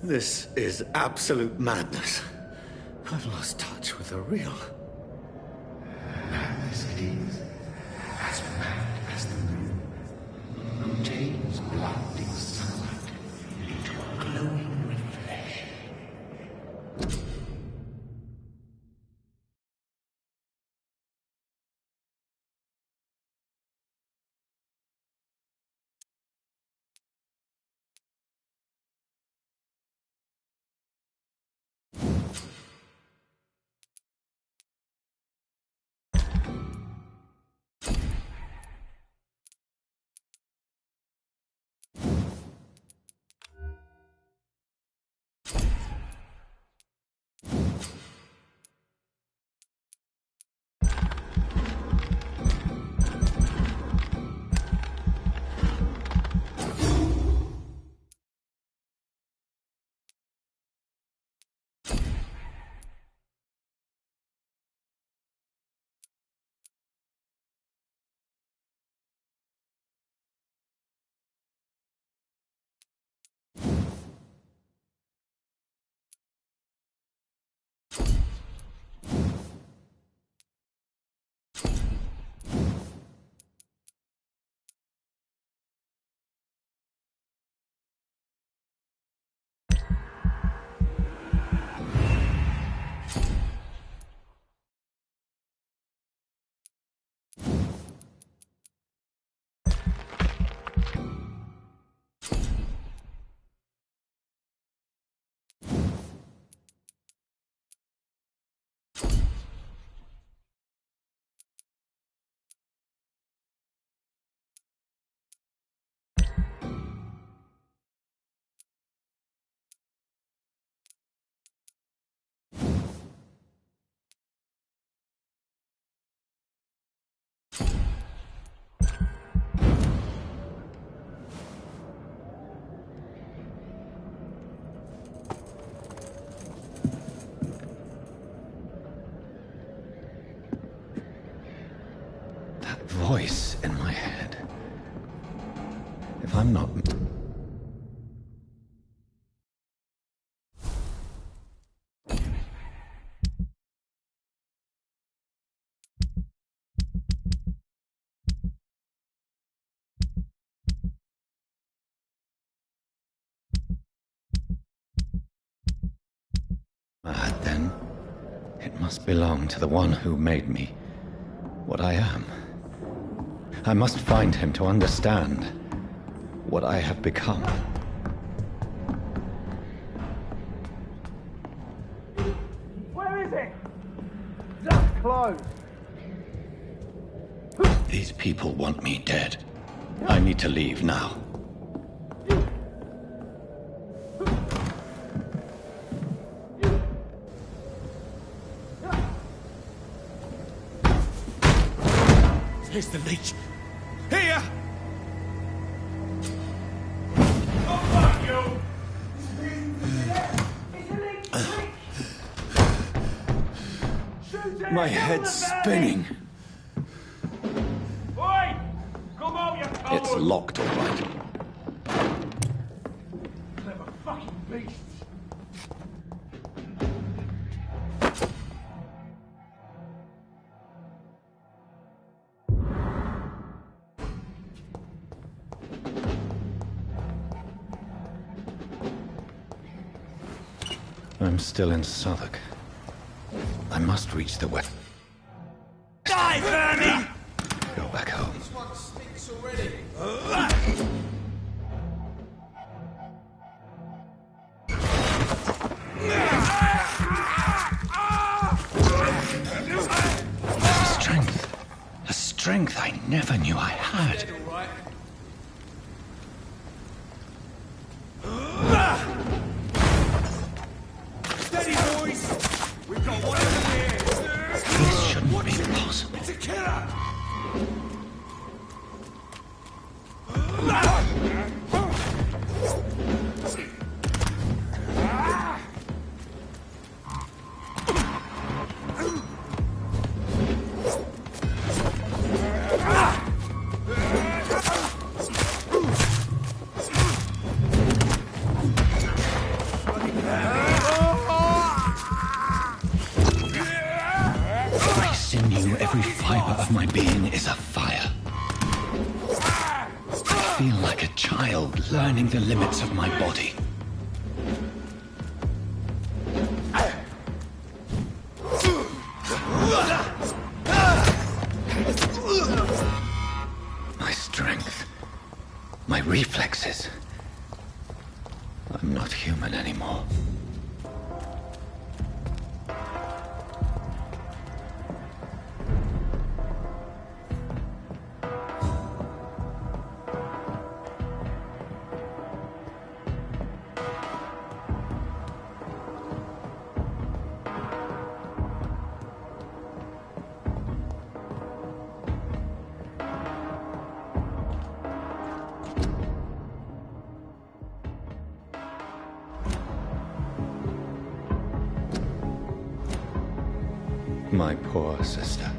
This is absolute madness. I've lost touch with the real. Madness it is, as mad as the moon, who takes blinding sunlight into a glowing reflection. Voice in my head. If I'm not... mad, then it must belong to the one who made me what I am. I must find him to understand what I have become. Where is it? Just closed. These people want me dead. I need to leave now. Here's the leech. Here! Oh, fuck you! My head's spinning. Oi! Come out, you coward! It's locked, all right. Clever fucking beasts. I'm still in Southwark. I must reach the west. Die, Bernie! Go back home. This one stinks already. A strength I never knew I had. Dead, all right. Steady, boys! We've got one of them here! This shouldn't be possible. It's a killer! within is a fire. I feel like a child learning the limits of my body. My strength, my reflexes. I'm not human anymore. My poor sister.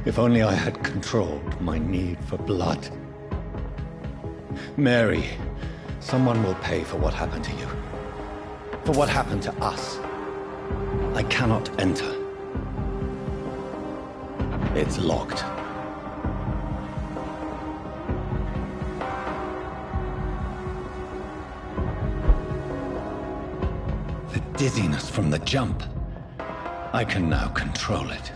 If only I had controlled my need for blood. Mary, someone will pay for what happened to you. For what happened to us. I cannot enter. It's locked. The dizziness from the jump. I can now control it.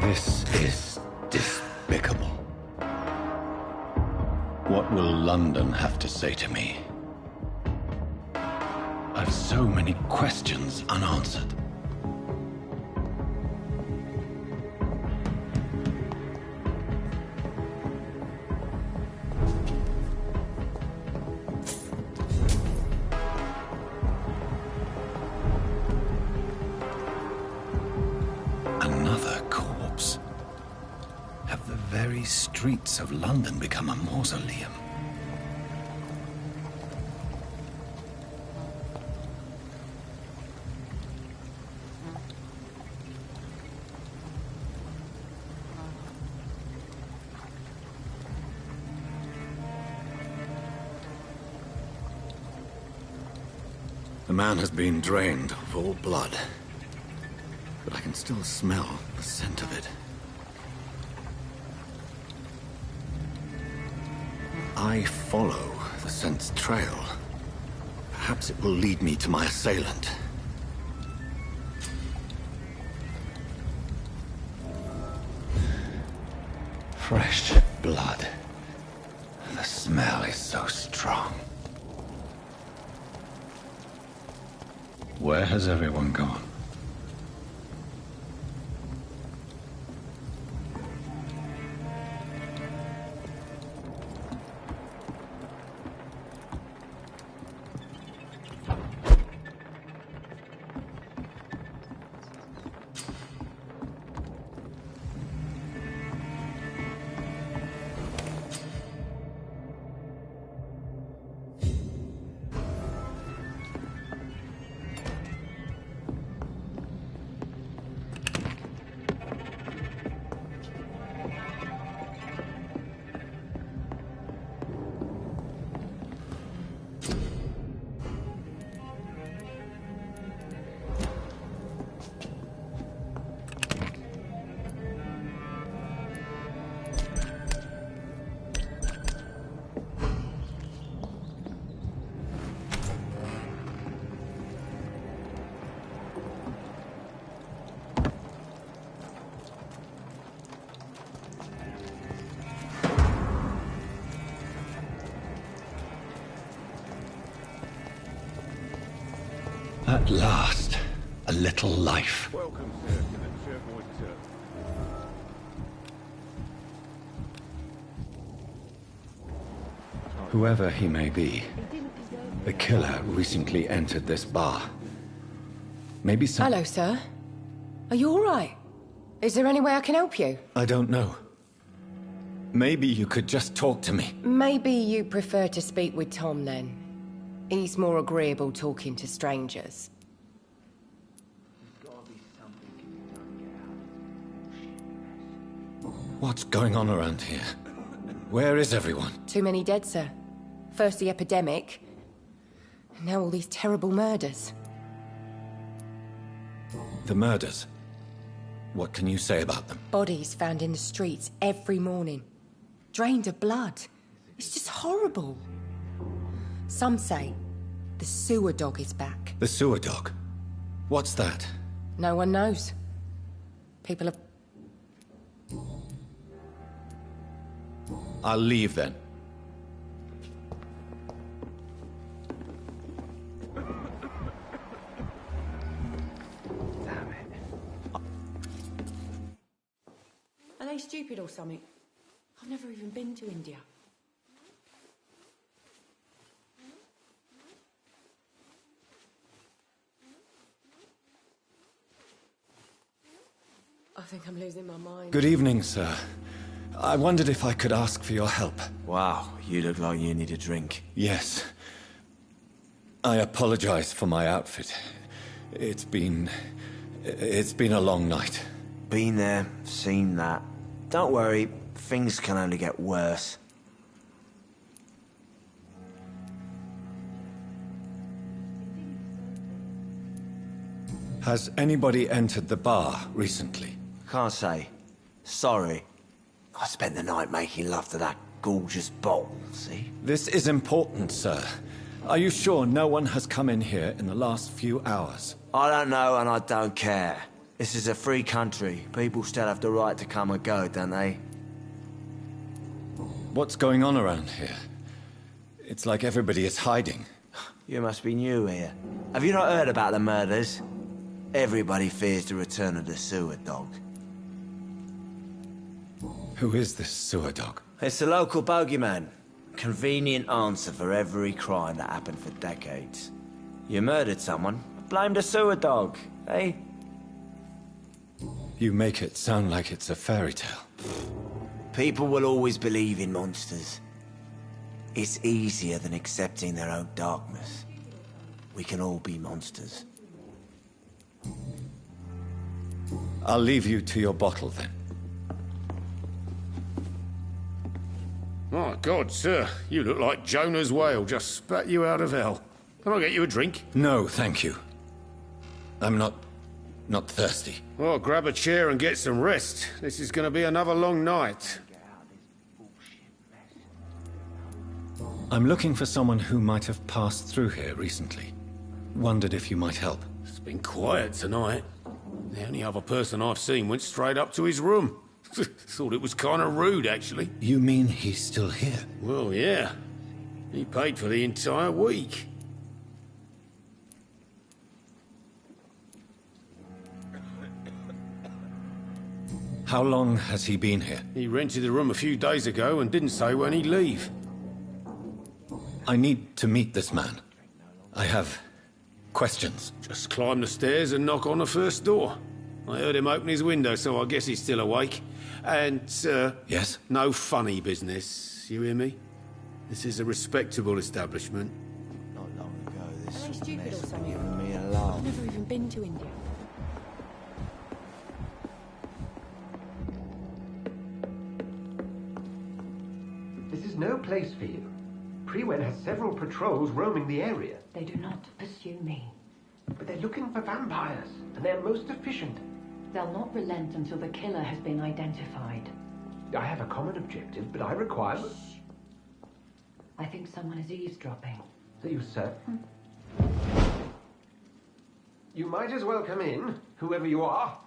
This is despicable. What will London have to say to me? I've so many questions unanswered. Another corpse. Have the very streets of London become a mausoleum? The man has been drained of all blood. But I can still smell the scent of it. I follow the scent's trail. Perhaps it will lead me to my assailant. Fresh blood. The smell is so strong. Where has everyone gone? At last, a little life. Welcome, sir, to the Turquoise Turf. Whoever he may be, the killer recently entered this bar. Maybe some... Hello, sir. Are you all right? Is there any way I can help you? I don't know. Maybe you could just talk to me. Maybe you prefer to speak with Tom, then. He's more agreeable talking to strangers. There's gotta be something can be done to get out of this bullshit mess. What's going on around here? Where is everyone? Too many dead, sir. First the epidemic, and now all these terrible murders. The murders? What can you say about them? Bodies found in the streets every morning. Drained of blood. It's just horrible. Some say the sewer dog is back. The sewer dog? What's that? No one knows. People have... I'll leave then. Damn it. Are they stupid or something? I've never even been to India. I think I'm losing my mind. Good evening, sir. I wondered if I could ask for your help. Wow, you look like you need a drink. Yes. I apologize for my outfit. It's been a long night. Been there, seen that. Don't worry, things can only get worse. Has anybody entered the bar recently? Can't say. Sorry. I spent the night making love to that gorgeous bottle, see? This is important, sir. Are you sure no one has come in here in the last few hours? I don't know and I don't care. This is a free country. People still have the right to come and go, don't they? What's going on around here? It's like everybody is hiding. You must be new here. Have you not heard about the murders? Everybody fears the return of the sewer dog. Who is this sewer dog? It's the local bogeyman. Convenient answer for every crime that happened for decades. You murdered someone, blame the sewer dog, eh? You make it sound like it's a fairy tale. People will always believe in monsters. It's easier than accepting their own darkness. We can all be monsters. I'll leave you to your bottle then. My God, sir, you look like Jonah's whale just spat you out of hell. Can I get you a drink? No, thank you. I'm not thirsty. Well, grab a chair and get some rest. This is going to be another long night. I'm looking for someone who might have passed through here recently. Wondered if you might help. It's been quiet tonight. The only other person I've seen went straight up to his room. Thought it was kind of rude, actually. You mean he's still here? Well, yeah. He paid for the entire week. How long has he been here? He rented the room a few days ago and didn't say when he'd leave. I need to meet this man. I have questions. Just climb the stairs and knock on the first door. I heard him open his window, so I guess he's still awake. And, Yes? no funny business, you hear me? This is a respectable establishment. Not long ago, this Are they was stupid or something? giving me I've alarm. never even been to India. This is no place for you. Prewen has several patrols roaming the area, They do not pursue me. but they're looking for vampires, and they're most efficient. They'll not relent until the killer has been identified. I have a common objective, but I require... I think someone is eavesdropping. Are you certain? You might as well come in, whoever you are.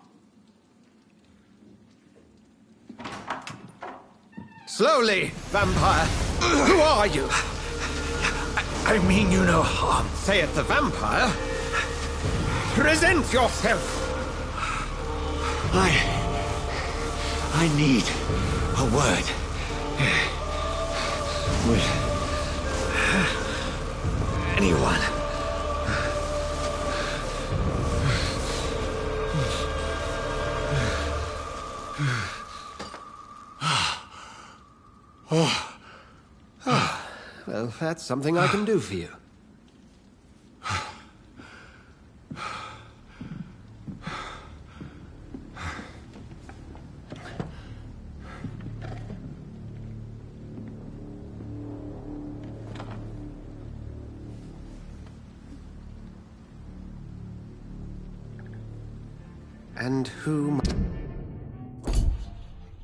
Slowly, vampire. Who are you? I mean you no harm. Say it, the vampire. Present yourself. I need a word. With anyone. Well, that's something I can do for you. And who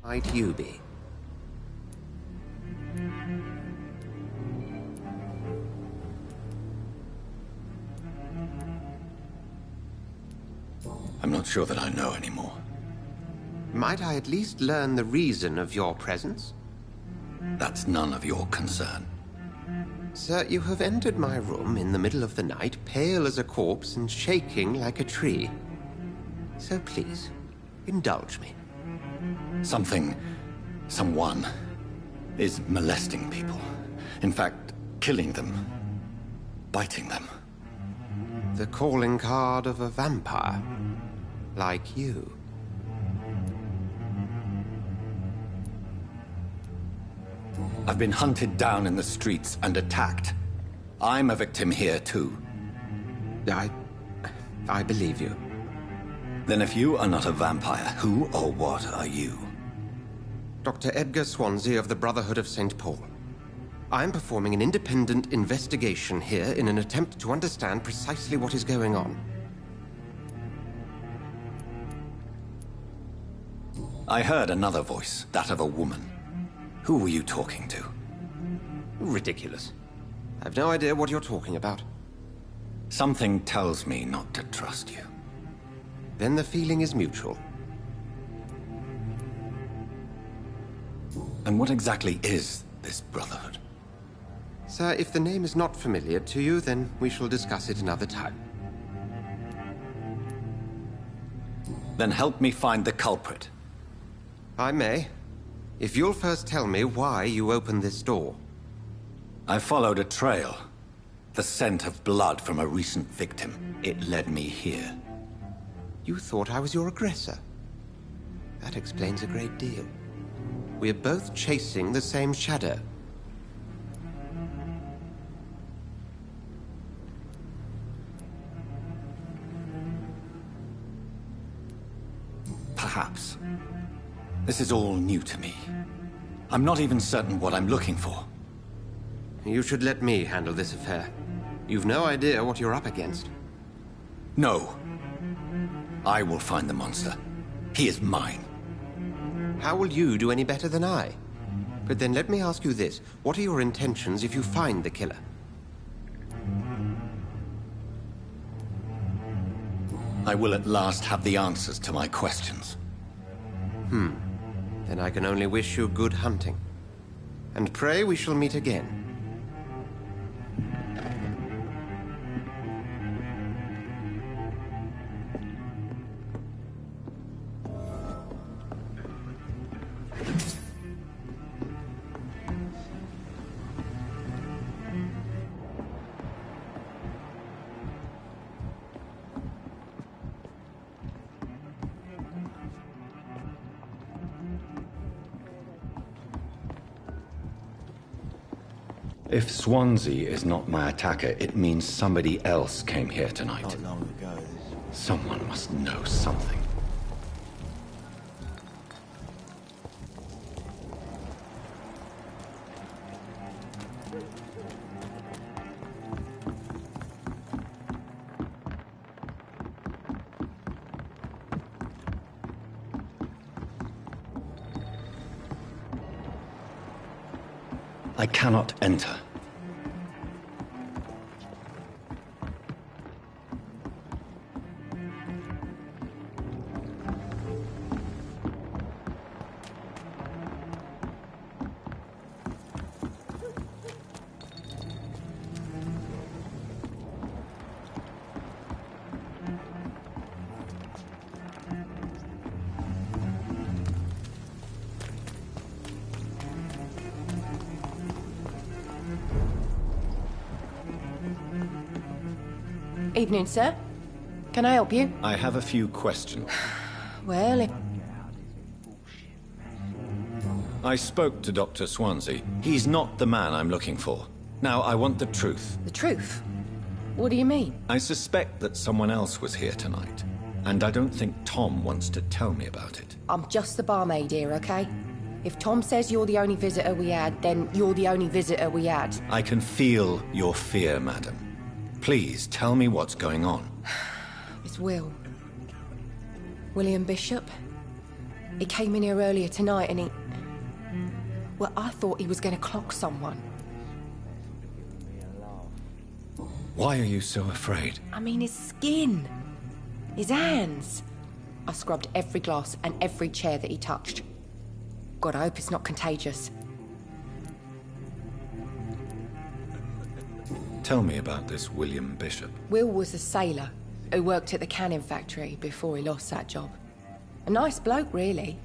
might you be? I'm not sure that I know anymore. Might I at least learn the reason of your presence? That's none of your concern. Sir, you have entered my room in the middle of the night, pale as a corpse and shaking like a tree. So please, indulge me. Someone is molesting people. In fact, killing them. Biting them. The calling card of a vampire. Like you. I've been hunted down in the streets and attacked. I'm a victim here, too. I believe you. Then if you are not a vampire, who or what are you? Dr. Edgar Swansea of the Brotherhood of St. Paul. I'm performing an independent investigation here in an attempt to understand precisely what is going on. I heard another voice, that of a woman. Who were you talking to? Ridiculous. I've no idea what you're talking about. Something tells me not to trust you. Then the feeling is mutual. And what exactly is this Brotherhood? Sir, if the name is not familiar to you, then we shall discuss it another time. Then help me find the culprit. I may. If you'll first tell me why you opened this door. I followed a trail. The scent of blood from a recent victim. It led me here. You thought I was your aggressor. That explains a great deal. We're both chasing the same shadow. Perhaps. This is all new to me. I'm not even certain what I'm looking for. You should let me handle this affair. You've no idea what you're up against. No. I will find the monster. He is mine. How will you do any better than I? But then let me ask you this. What are your intentions if you find the killer? I will at last have the answers to my questions. Then I can only wish you good hunting. And pray we shall meet again. If Swansea is not my attacker, it means somebody else came here tonight. Not long ago. Someone must know something. I cannot enter. Evening, sir. Can I help you? I have a few questions. Well, if... I spoke to Dr. Swansea. He's not the man I'm looking for. Now, I want the truth. The truth? What do you mean? I suspect that someone else was here tonight, and I don't think Tom wants to tell me about it. I'm just the barmaid here, okay? If Tom says you're the only visitor we had, then you're the only visitor we had. I can feel your fear, madam. Please, tell me what's going on. It's Will. William Bishop. He came in here earlier tonight and he... Well, I thought he was going to clock someone. Why are you so afraid? I mean, his skin. His hands. I scrubbed every glass and every chair that he touched. God, I hope it's not contagious. Tell me about this William Bishop. Will was a sailor who worked at the canning factory before he lost that job. A nice bloke, really.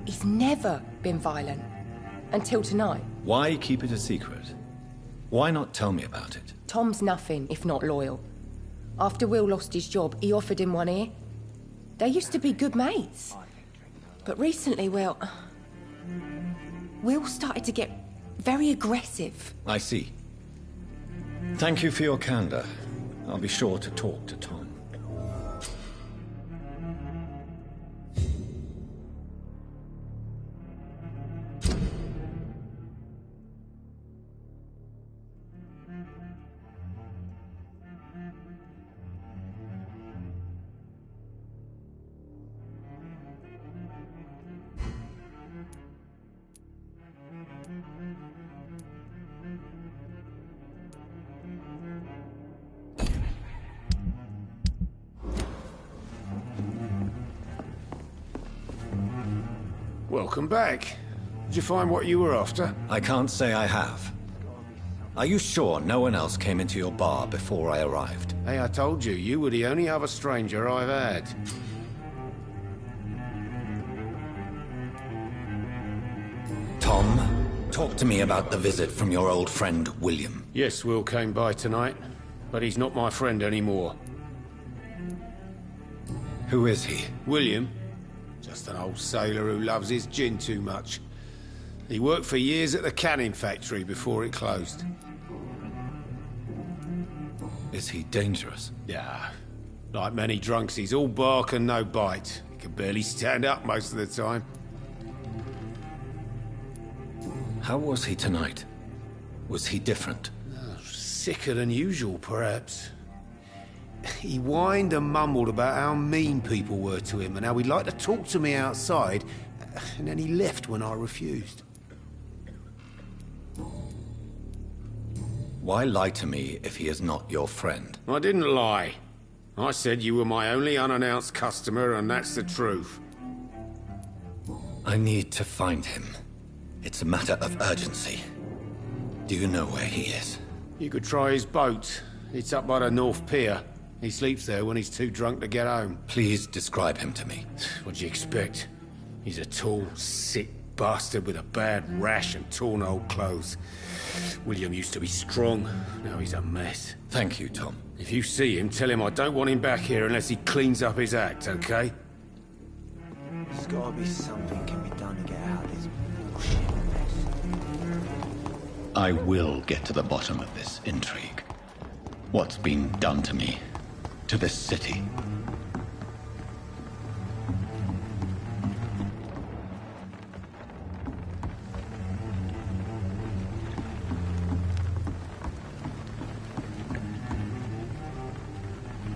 He's never been violent. Until tonight. Why keep it a secret? Why not tell me about it? Tom's nothing if not loyal. After Will lost his job, he offered him one ear. They used to be good mates. But recently, well... Will started to get very aggressive. I see. Thank you for your candor. I'll be sure to talk to Tom. Welcome back. Did you find what you were after? I can't say I have. Are you sure no one else came into your bar before I arrived? Hey, I told you, you were the only other stranger I've had. Tom, talk to me about the visit from your old friend, William. Yes, Will came by tonight, but he's not my friend anymore. Who is he? William? Just an old sailor who loves his gin too much. He worked for years at the canning factory before it closed. Is he dangerous? Yeah. Like many drunks, he's all bark and no bite. He can barely stand up most of the time. How was he tonight? Was he different? Sicker than usual, perhaps. He whined and mumbled about how mean people were to him and how he'd like to talk to me outside, and then he left when I refused. Why lie to me if he is not your friend? I didn't lie. I said you were my only unannounced customer, and that's the truth. I need to find him. It's a matter of urgency. Do you know where he is? You could try his boat. It's up by the North Pier. He sleeps there when he's too drunk to get home. Please describe him to me. What'd you expect? He's a tall, sick bastard with a bad rash and torn old clothes. William used to be strong. Now he's a mess. Thank you, Tom. If you see him, tell him I don't want him back here unless he cleans up his act, okay? There's gotta be something can be done to get out of this bullshit mess. I will get to the bottom of this intrigue. What's been done to me? To this city?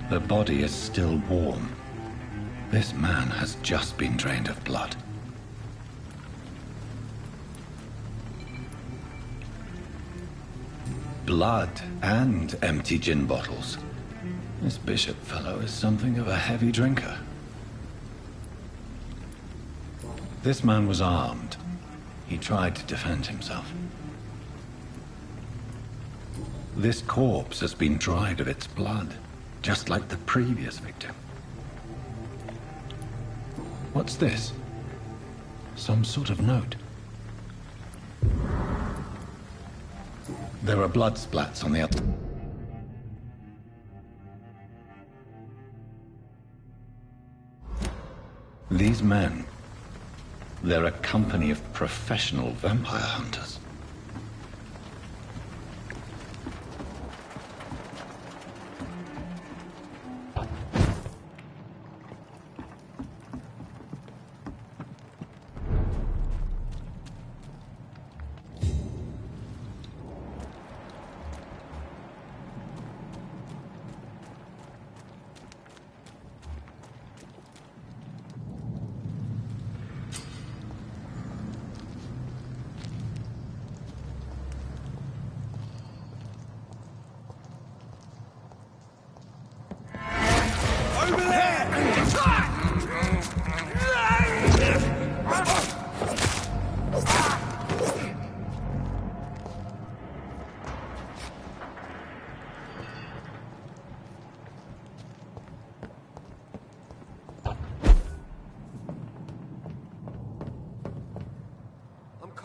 The body is still warm. This man has just been drained of blood. Blood and empty gin bottles. This Bishop fellow is something of a heavy drinker. This man was armed. He tried to defend himself. This corpse has been dried of its blood, just like the previous victim. What's this? Some sort of note. There are blood splats on the outside. These men, they're a company of professional vampire hunters.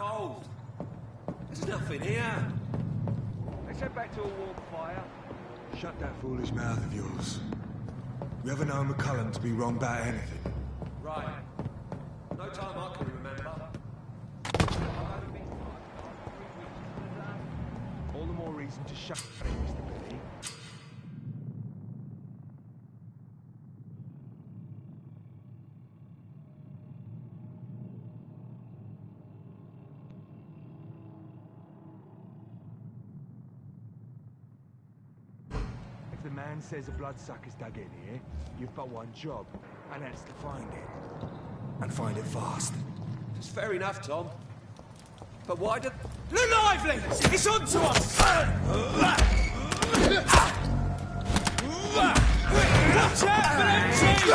cold. There's nothing here. Let's head back to a warm fire. Shut that foolish mouth of yours. We haven't known McCullum to be wrong about anything. Right. No time I can remember. All the more reason to shut up, Mr. Billy. If the man says a bloodsucker's dug in here, you've got one job, and that's to find it. And find it fast. It's fair enough, Tom. But why did... Look lively! It's on to us! Watch out for them teeth!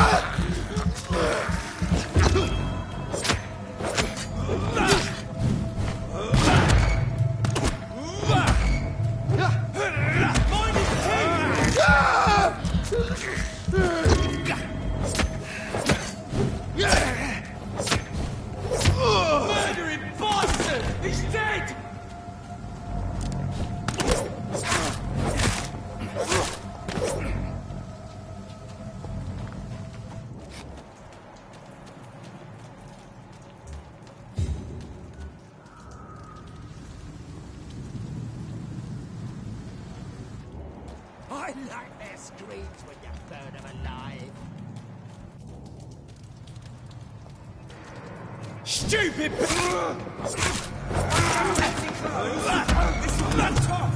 Murdering bastard! He's dead! I like their screams when you burn them alive. Stupid! It's not tough!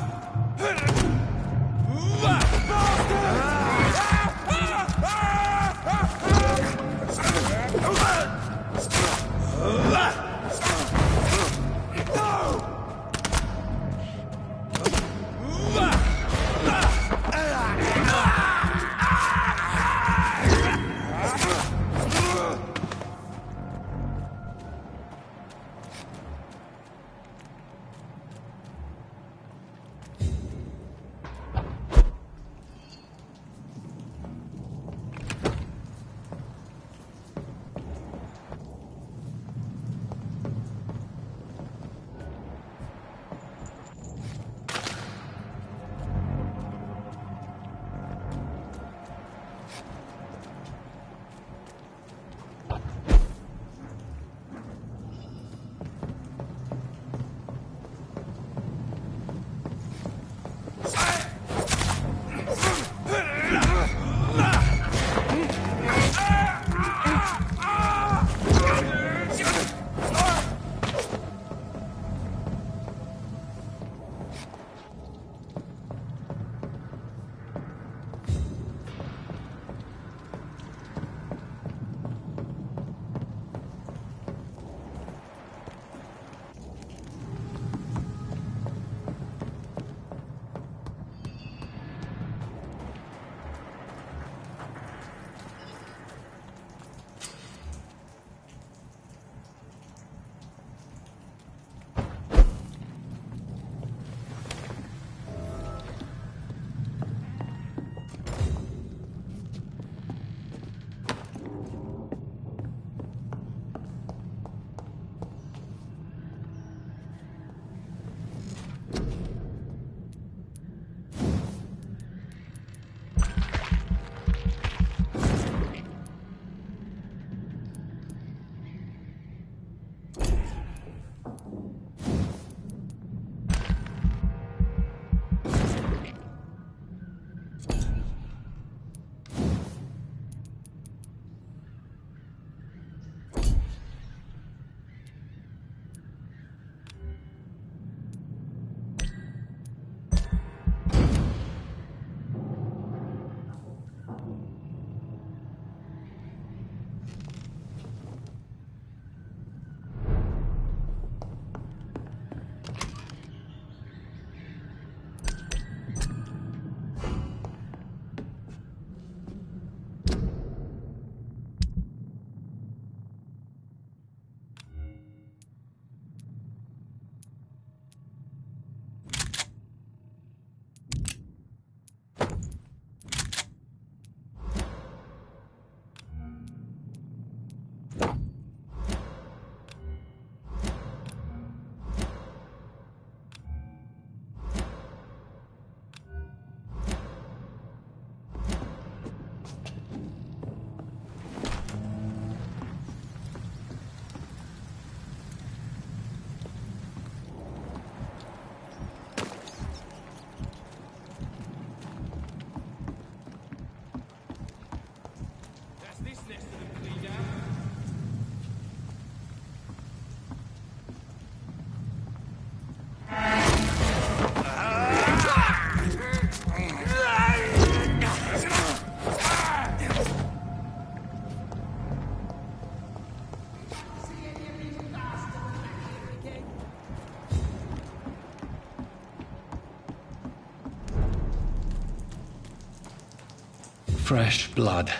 Fresh blood.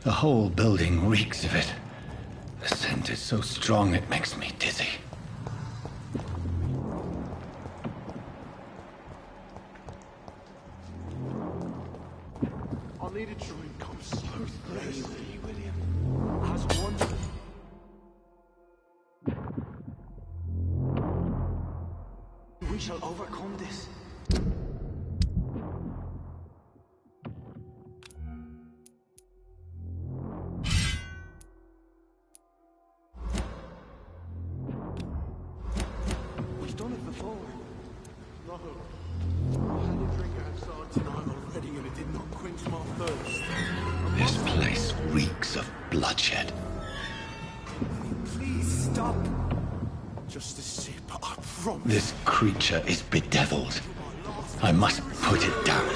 The whole building reeks of it. The scent is so strong it makes me dizzy. I need a drink. I'm so thirsty, William. As one. We shall overcome this. We've done it before. No. I had a drink outside tonight already and it did not quench my thirst. This place reeks of bloodshed. Please stop. Just a sip, I promise. This creature is bedeviled. I must put it down.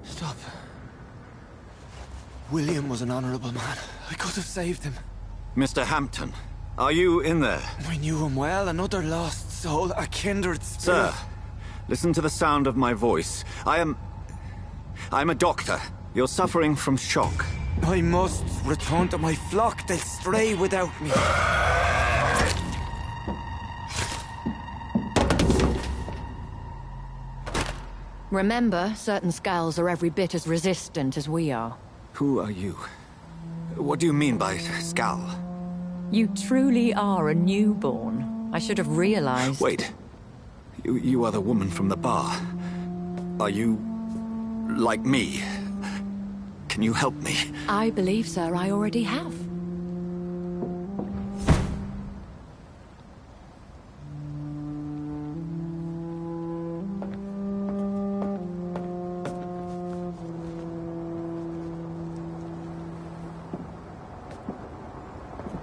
Stop. William was an honorable man. I could have saved him. Mr. Hampton, are you in there? I knew him well, another lost soul, a kindred spirit. Sir, listen to the sound of my voice. I'm a doctor. You're suffering from shock. I must return to my flock. They'll stray without me. Remember, certain skulls are every bit as resistant as we are. Who are you? What do you mean by Skal? You truly are a newborn. I should have realized. Wait. You are the woman from the bar. Are you... like me? Can you help me? I believe, sir, I already have.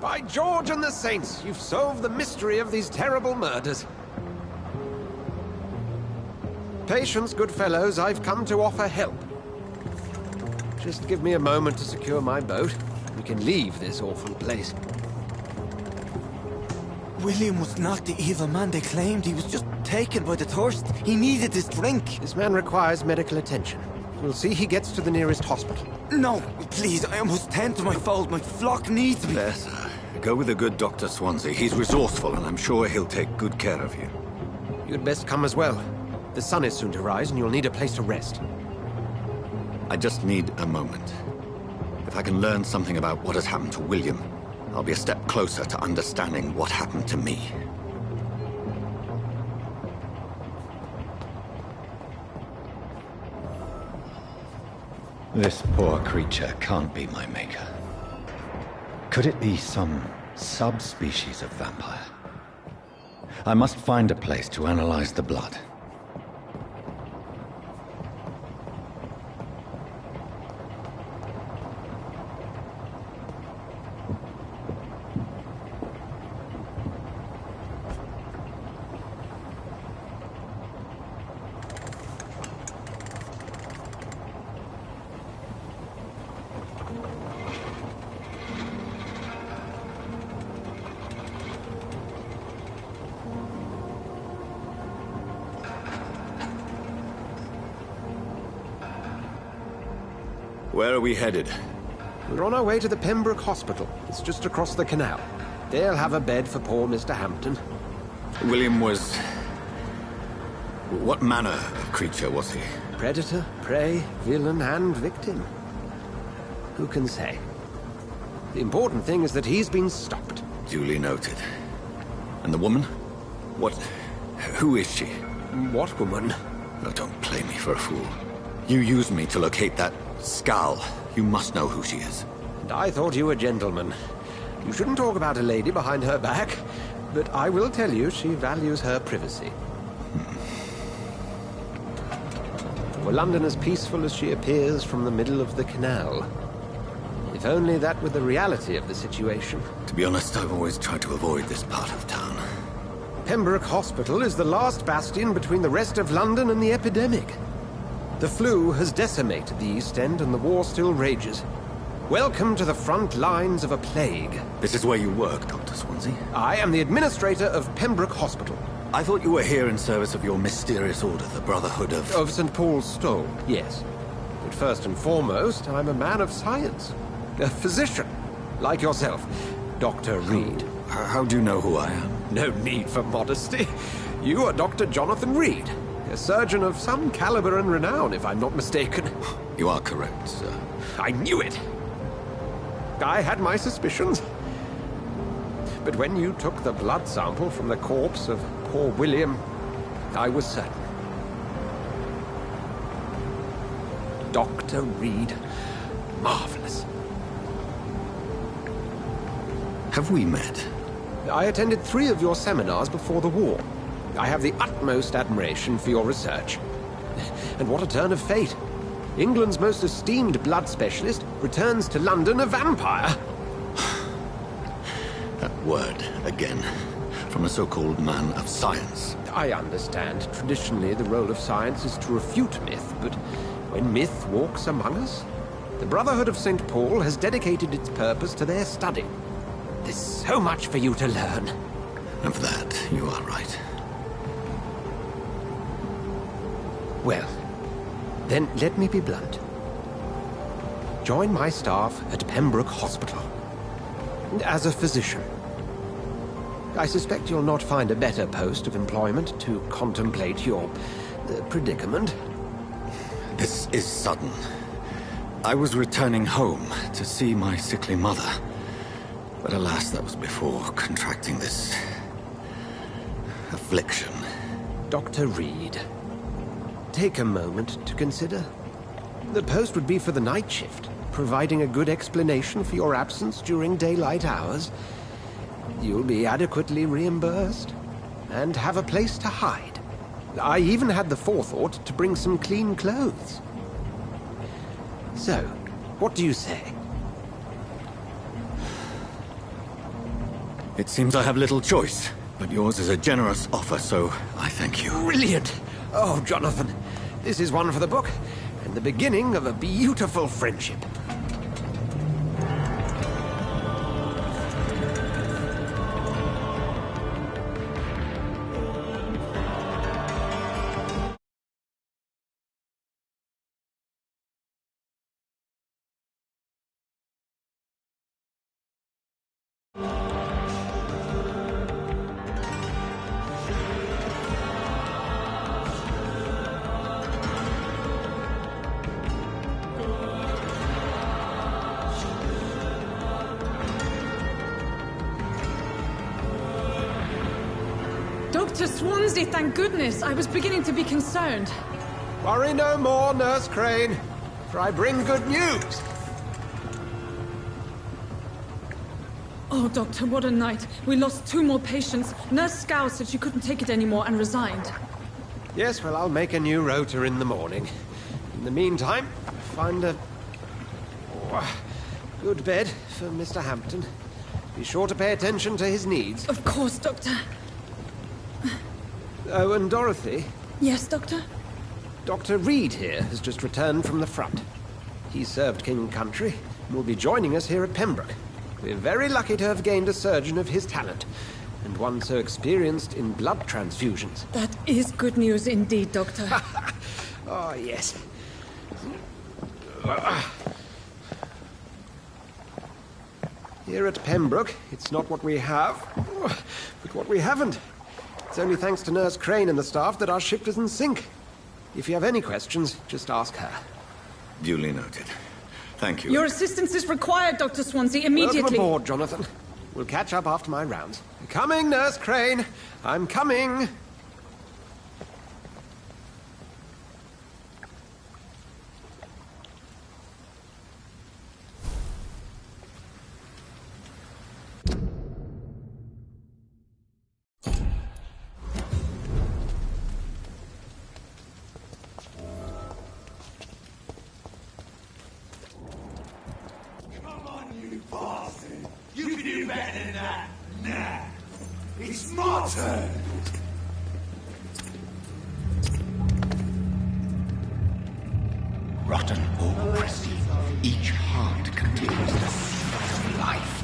By George and the Saints, you've solved the mystery of these terrible murders. Patience, good fellows, I've come to offer help. Just give me a moment to secure my boat. We can leave this awful place. William was not the evil man they claimed. He was just taken by the thirst. He needed this drink. This man requires medical attention. We'll see he gets to the nearest hospital. No, please, I must tend to my fold. My flock needs me. There, sir. Go with the good Dr. Swansea. He's resourceful, and I'm sure he'll take good care of you. You'd best come as well. The sun is soon to rise, and you'll need a place to rest. I just need a moment. If I can learn something about what has happened to William, I'll be a step closer to understanding what happened to me. This poor creature can't be my maker. Could it be some subspecies of vampire? I must find a place to analyze the blood. Where are we headed? We're on our way to the Pembroke Hospital. It's just across the canal. They'll have a bed for poor Mr. Hampton. William was... What manner of creature was he? Predator, prey, villain, and victim. Who can say? The important thing is that he's been stopped. Duly noted. And the woman? What... Who is she? What woman? Oh, don't play me for a fool. You used me to locate that skull. You must know who she is. And I thought you a gentleman. You shouldn't talk about a lady behind her back, but I will tell you she values her privacy. Were London as peaceful as she appears from the middle of the canal? If only that were the reality of the situation. To be honest, I've always tried to avoid this part of town. Pembroke Hospital is the last bastion between the rest of London and the epidemic. The flu has decimated the East End and the war still rages. Welcome to the front lines of a plague. This is where you work, Dr. Swansea? I am the administrator of Pembroke Hospital. I thought you were here in service of your mysterious order, the Brotherhood of... Of St. Paul's Stole, yes. But first and foremost, I'm a man of science. A physician, like yourself, Dr. Reed. How do you know who I am? No need for modesty. You are Dr. Jonathan Reed, a surgeon of some caliber and renown, if I'm not mistaken. You are correct, sir. I knew it! I had my suspicions. But when you took the blood sample from the corpse of poor William, I was certain. Dr. Reed. Marvelous. Have we met? I attended 3 of your seminars before the war. I have the utmost admiration for your research. And what a turn of fate. England's most esteemed blood specialist returns to London a vampire. That word, again, from a so-called man of science. I understand. Traditionally, the role of science is to refute myth, but when myth walks among us, the Brotherhood of St. Paul has dedicated its purpose to their study. There's so much for you to learn. And for that, you are right. Well, then let me be blunt. Join my staff at Pembroke Hospital. As a physician. I suspect you'll not find a better post of employment to contemplate your predicament. This is sudden. I was returning home to see my sickly mother. But alas, that was before contracting this... affliction. Dr. Reed, take a moment to consider. The post would be for the night shift, providing a good explanation for your absence during daylight hours. You'll be adequately reimbursed, and have a place to hide. I even had the forethought to bring some clean clothes. So, what do you say? It seems I have little choice, but yours is a generous offer, so I thank you. Brilliant! Oh, Jonathan, this is one for the book, and the beginning of a beautiful friendship. Dr. Swansea, thank goodness. I was beginning to be concerned. Worry no more, Nurse Crane, for I bring good news. Oh, Doctor, what a night. We lost 2 more patients. Nurse Scow said she couldn't take it anymore and resigned. Yes, well, I'll make a new rota in the morning. In the meantime, find a... good bed for Mr. Hampton. Be sure to pay attention to his needs. Of course, Doctor. Oh, and Dorothy? Yes, Doctor? Dr. Reed here has just returned from the front. He served King and Country and will be joining us here at Pembroke. We're very lucky to have gained a surgeon of his talent, and one so experienced in blood transfusions. That is good news indeed, Doctor. Oh, yes. Here at Pembroke, it's not what we have, but what we haven't. It's only thanks to Nurse Crane and the staff that our ship doesn't sink. If you have any questions, just ask her. Duly noted. Thank you. Your assistance is required, Dr. Swansea, immediately. Welcome aboard, Jonathan. We'll catch up after my rounds. Coming, Nurse Crane. I'm coming. You can do better than that. Nah. It's my turn. Rotten or pristine, each heart contains the seed of life.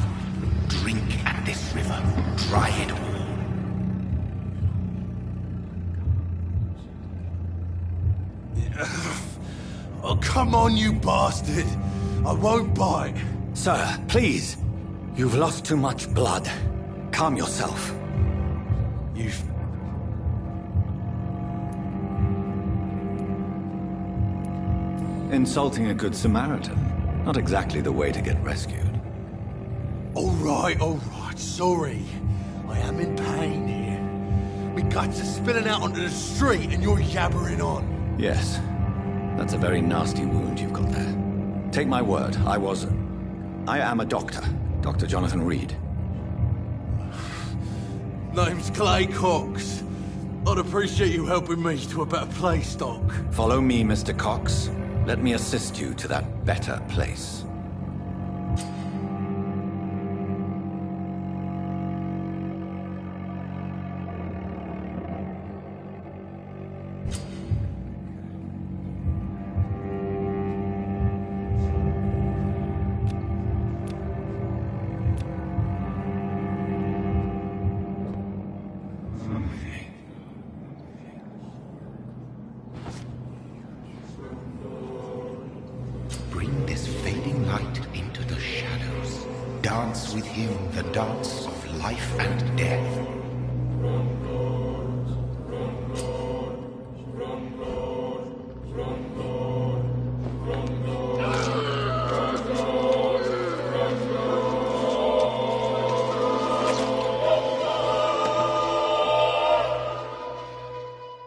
Drink at this river, dry it all. Oh, come on, you bastard! I won't bite. Sir, please. You've lost too much blood. Calm yourself. You've... Insulting a good Samaritan. Not exactly the way to get rescued. All right, sorry. I am in pain here. My guts are spilling out onto the street and you're yabbering on. Yes. That's a very nasty wound you've got there. Take my word, I am a doctor. Dr. Jonathan Reed. Name's Clay Cox. I'd appreciate you helping me to a better place, Doc. Follow me, Mr. Cox. Let me assist you to that better place. Bring this fading light into the shadows. Dance with him the dance of life and death.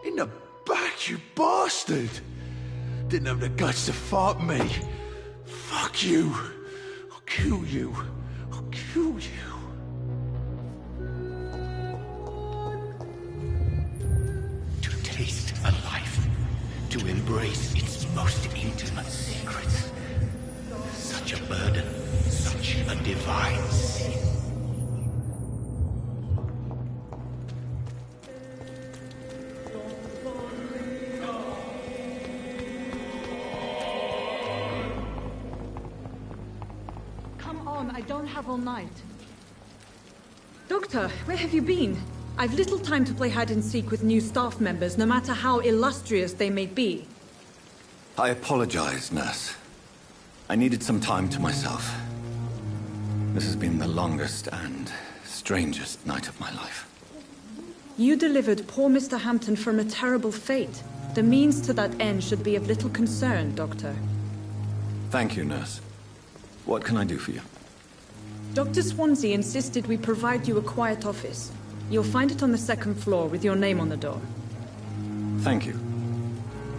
In the back, you bastard! Didn't have the guts to fuck me. Fuck you. I'll kill you. I'll kill you. To taste a life, to embrace its most intimate secrets. Such a burden, such a divine sin. I don't have all night. Doctor, where have you been? I've little time to play hide and seek with new staff members, no matter how illustrious they may be. I apologize, nurse. I needed some time to myself. This has been the longest and strangest night of my life. You delivered poor Mr. Hampton from a terrible fate. The means to that end should be of little concern, Doctor. Thank you, nurse. What can I do for you? Dr. Swansea insisted we provide you a quiet office. You'll find it on the second floor with your name on the door. Thank you.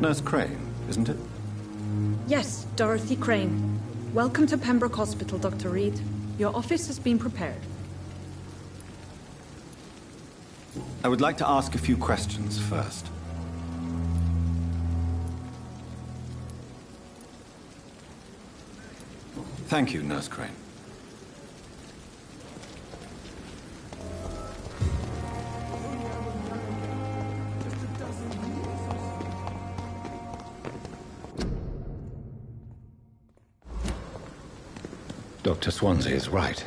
Nurse Crane, isn't it? Yes, Dorothy Crane. Welcome to Pembroke Hospital, Dr. Reed. Your office has been prepared. I would like to ask a few questions first. Thank you, Nurse Crane. Dr. Swansea is right.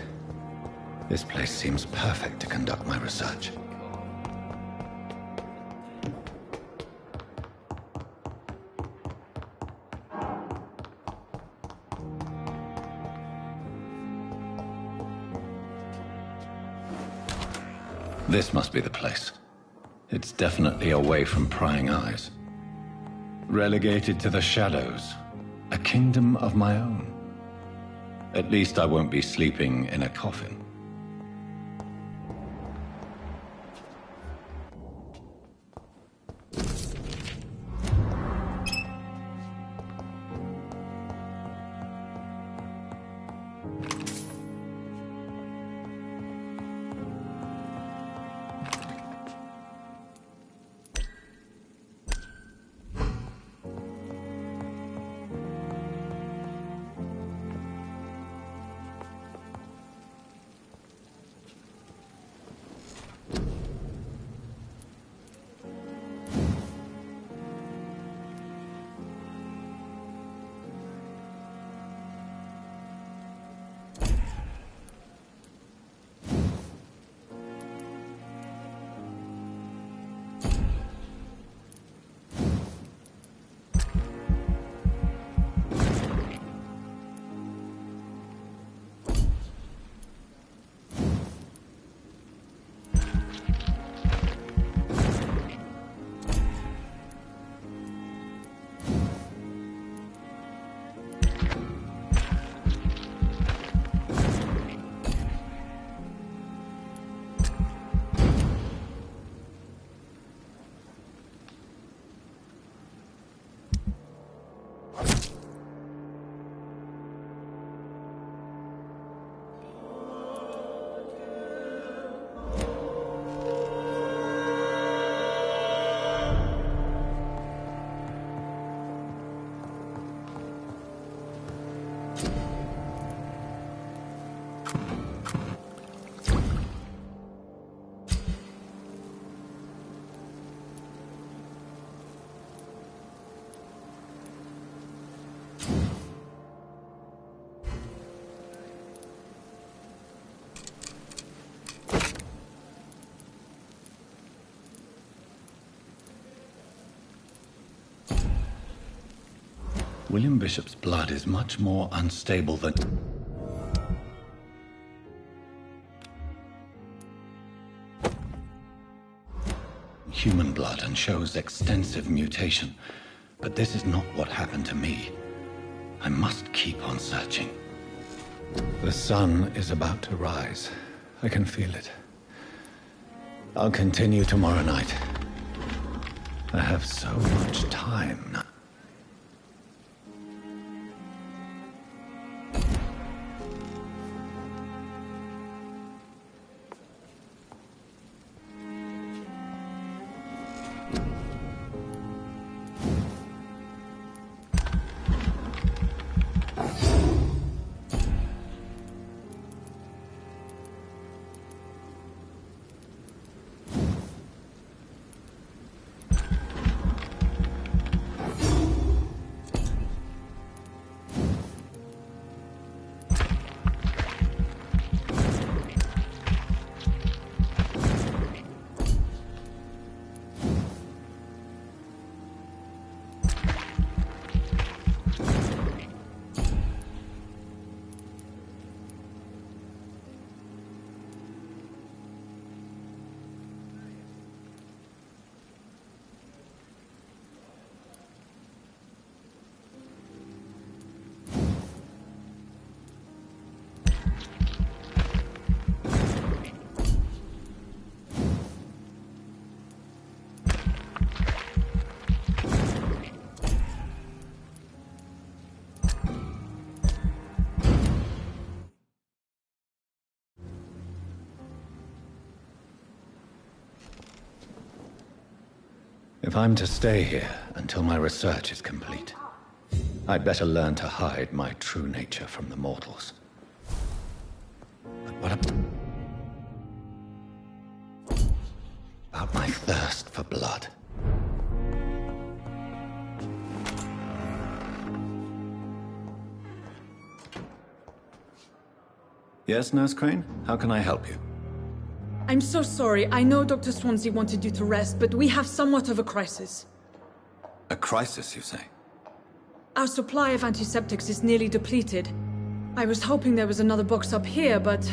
This place seems perfect to conduct my research. This must be the place. It's definitely away from prying eyes. Relegated to the shadows. A kingdom of my own. At least I won't be sleeping in a coffin. William Bishop's blood is much more unstable than... human blood and shows extensive mutation. But this is not what happened to me. I must keep on searching. The sun is about to rise. I can feel it. I'll continue tomorrow night. I have so much time now. If I'm to stay here until my research is complete, I'd better learn to hide my true nature from the mortals. But what about my thirst for blood? Yes, Nurse Crane? How can I help you? I'm so sorry. I know Dr. Swansea wanted you to rest, but we have somewhat of a crisis. A crisis, you say? Our supply of antiseptics is nearly depleted. I was hoping there was another box up here, but...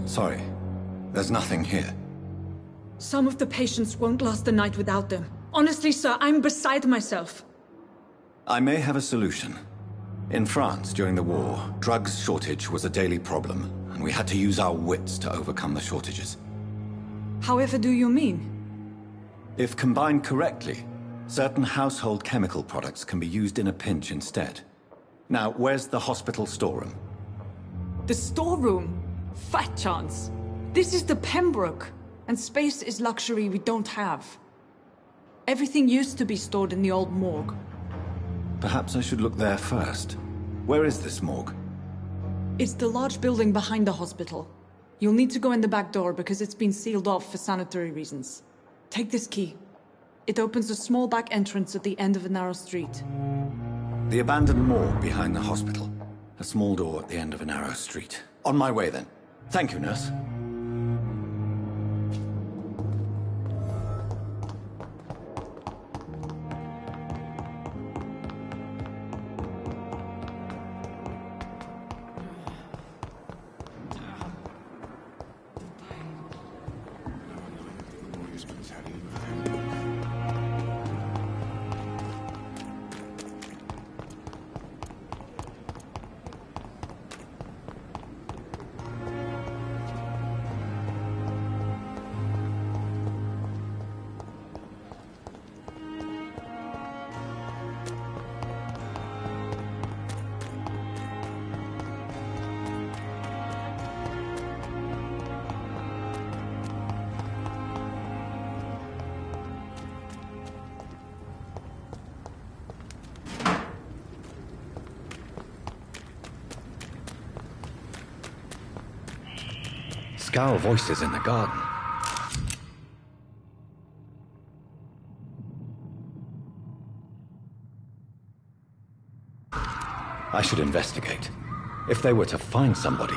Sorry. There's nothing here. Some of the patients won't last the night without them. Honestly, sir, I'm beside myself. I may have a solution. In France, during the war, drugs shortage was a daily problem, and we had to use our wits to overcome the shortages. However do you mean? If combined correctly, certain household chemical products can be used in a pinch instead. Now, where's the hospital storeroom? The storeroom? Fat chance. This is the Pembroke, and space is luxury we don't have. Everything used to be stored in the old morgue. Perhaps I should look there first. Where is this morgue? It's the large building behind the hospital. You'll need to go in the back door because it's been sealed off for sanitary reasons. Take this key. It opens a small back entrance at the end of a narrow street. The abandoned morgue behind the hospital. A small door at the end of a narrow street. On my way then. Thank you, nurse. Scowl voices in the garden. I should investigate. If they were to find somebody.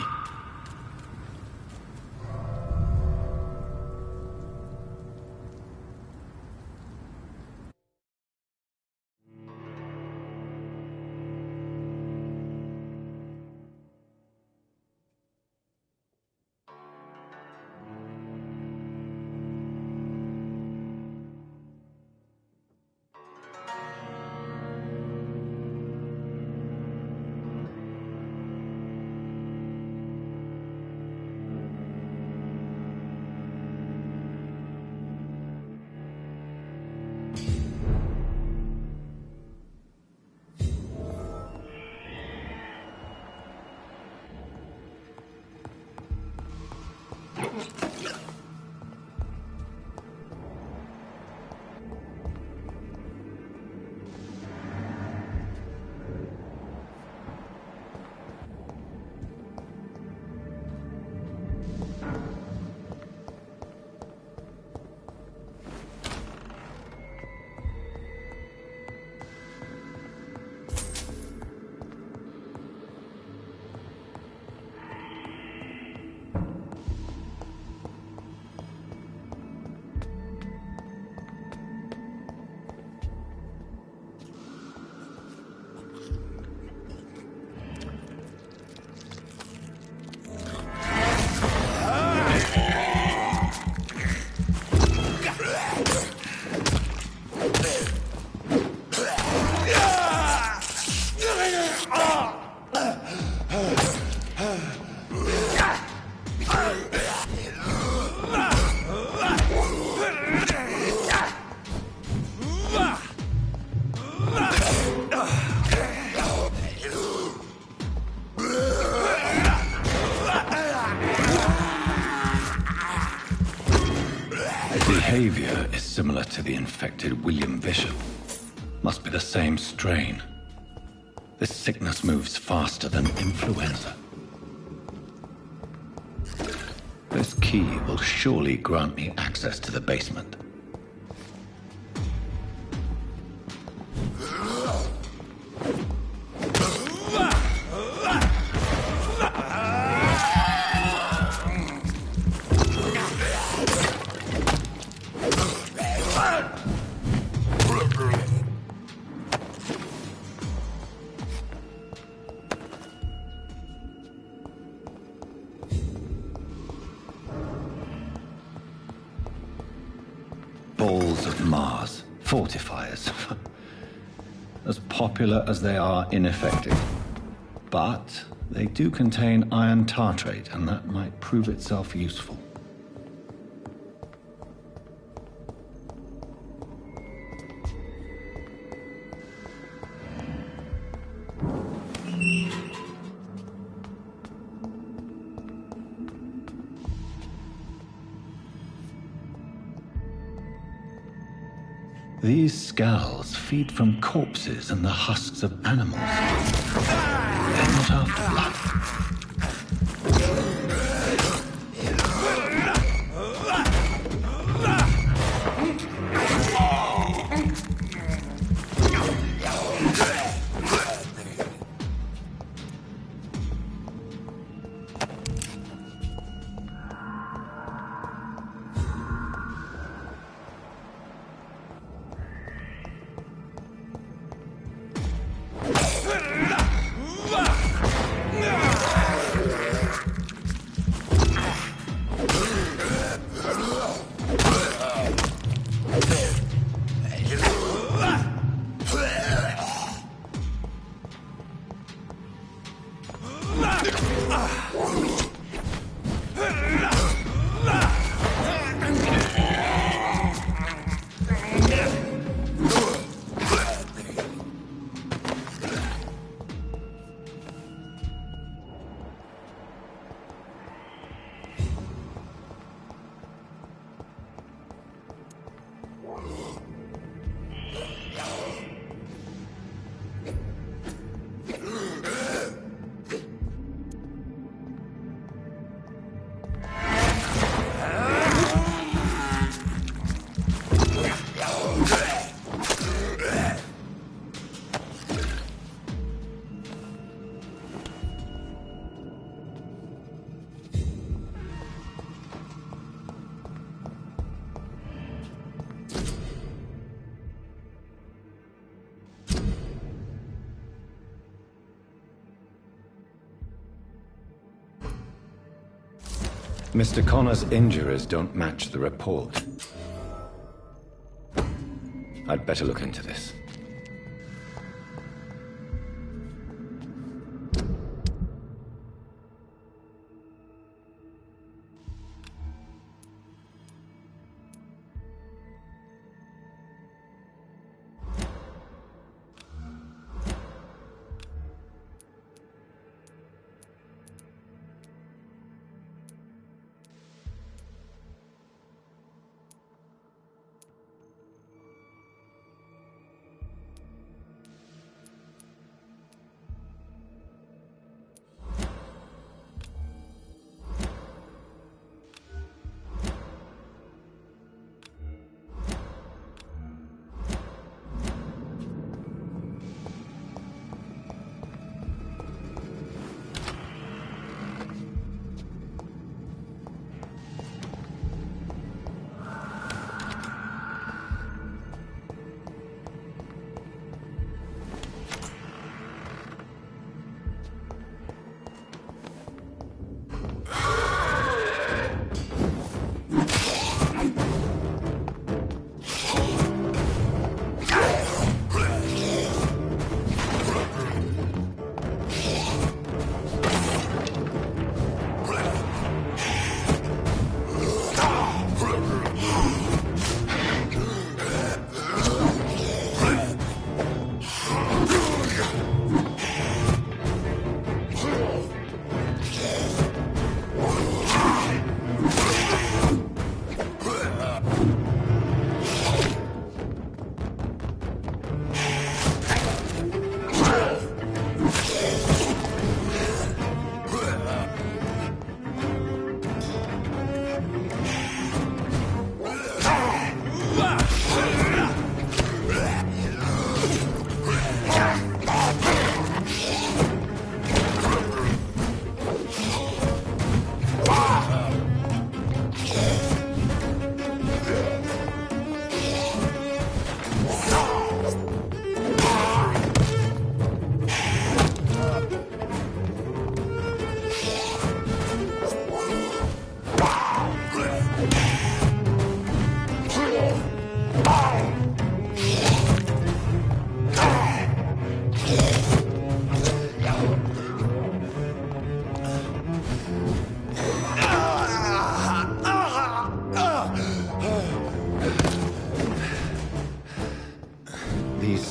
Behavior is similar to the infected William Bishop. Must be the same strain. This sickness moves faster than influenza. This key will surely grant me access to the basement. balls of Mars, fortifiers. As popular as they are ineffective. But they do contain iron tartrate, and that might prove itself useful. These scowls feed from corpses and the husks of animals. They're not after blood. Mr. Connor's injuries don't match the report. I'd better look into this.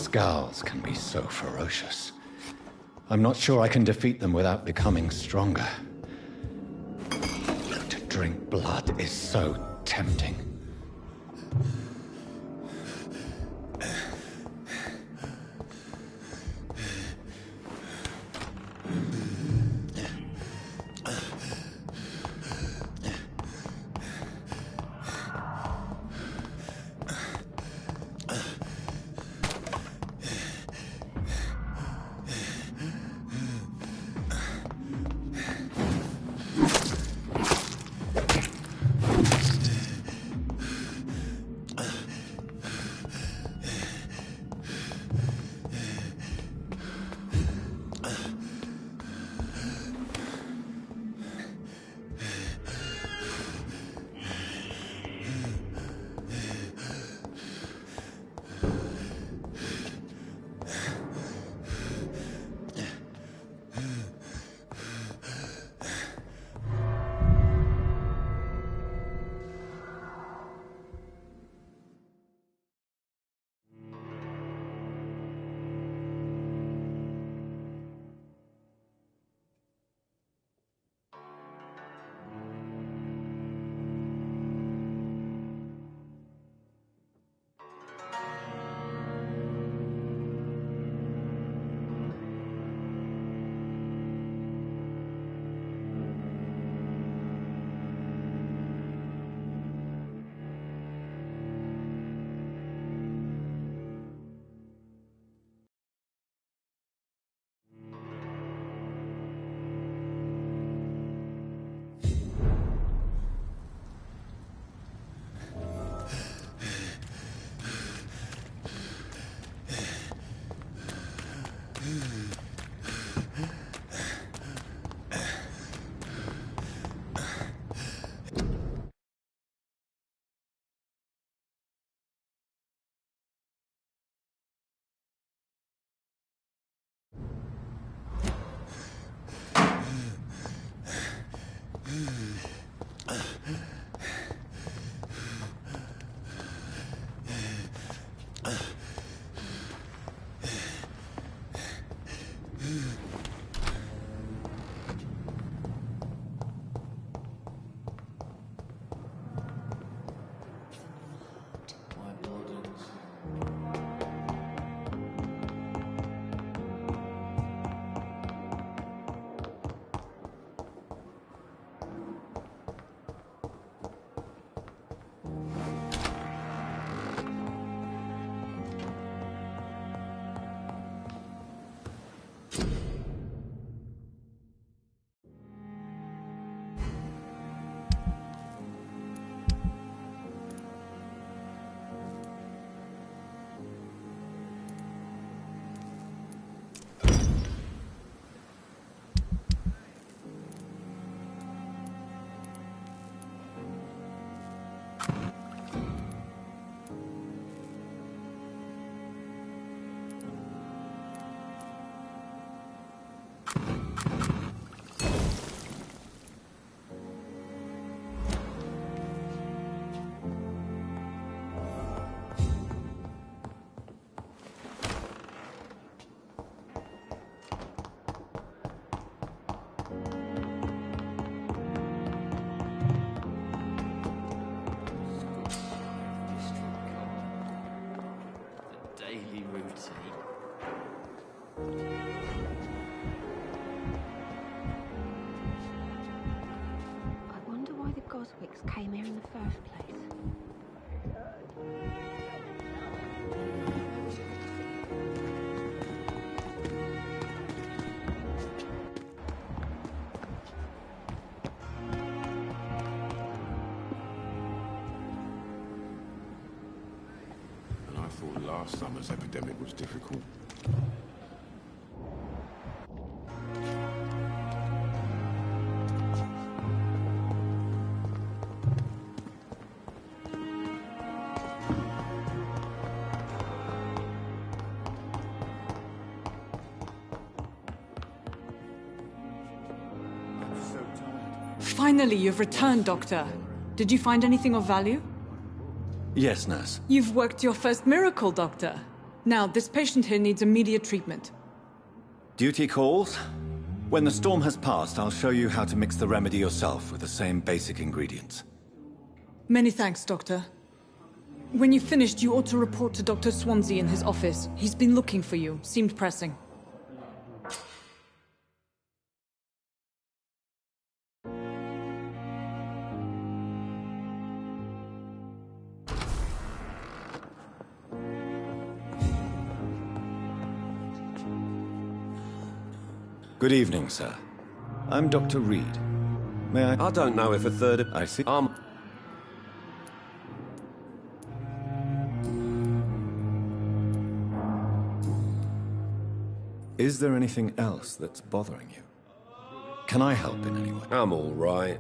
Skulls can be so ferocious. I'm not sure I can defeat them without becoming stronger. To drink blood is so tempting. Came here in the first place. And I thought last summer's epidemic was difficult. Finally, you've returned, Doctor. Did you find anything of value? Yes, nurse. You've worked your first miracle, Doctor. Now, this patient here needs immediate treatment. Duty calls. When the storm has passed, I'll show you how to mix the remedy yourself with the same basic ingredients. Many thanks, Doctor. When you've finished, you ought to report to Dr. Swansea in his office. He's been looking for you. Seemed pressing. Good evening, sir. I'm Dr. Reed. May I... I don't know if a third of... I see. Is there anything else that's bothering you? Can I help in any way? I'm all right.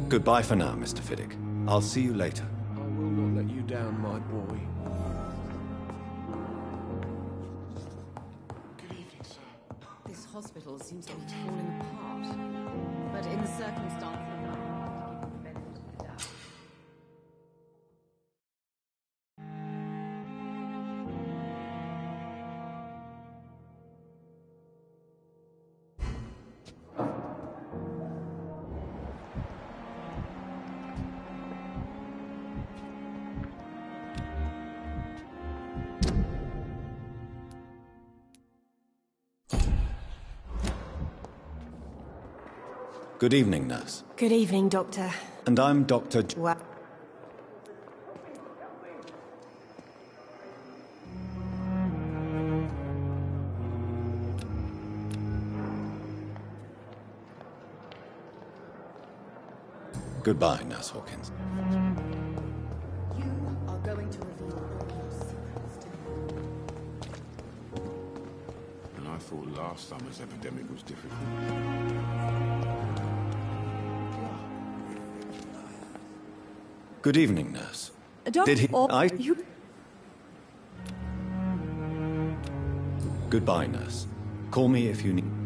Goodbye for now, Mr. Fiddick. I'll see you later. I will not let you down, my boy. Good evening, sir. This hospital seems to be falling apart. But in the circumstances, I have to give the benefit of the doubt. Good evening, nurse. Good evening, Doctor. And I'm Dr. What? Goodbye, Nurse Hawkins. You are going to reveal all your secrets to me. And I thought last summer's epidemic was different. Good evening, nurse. Doctor, Did he... you... Goodbye, nurse. Call me if you need...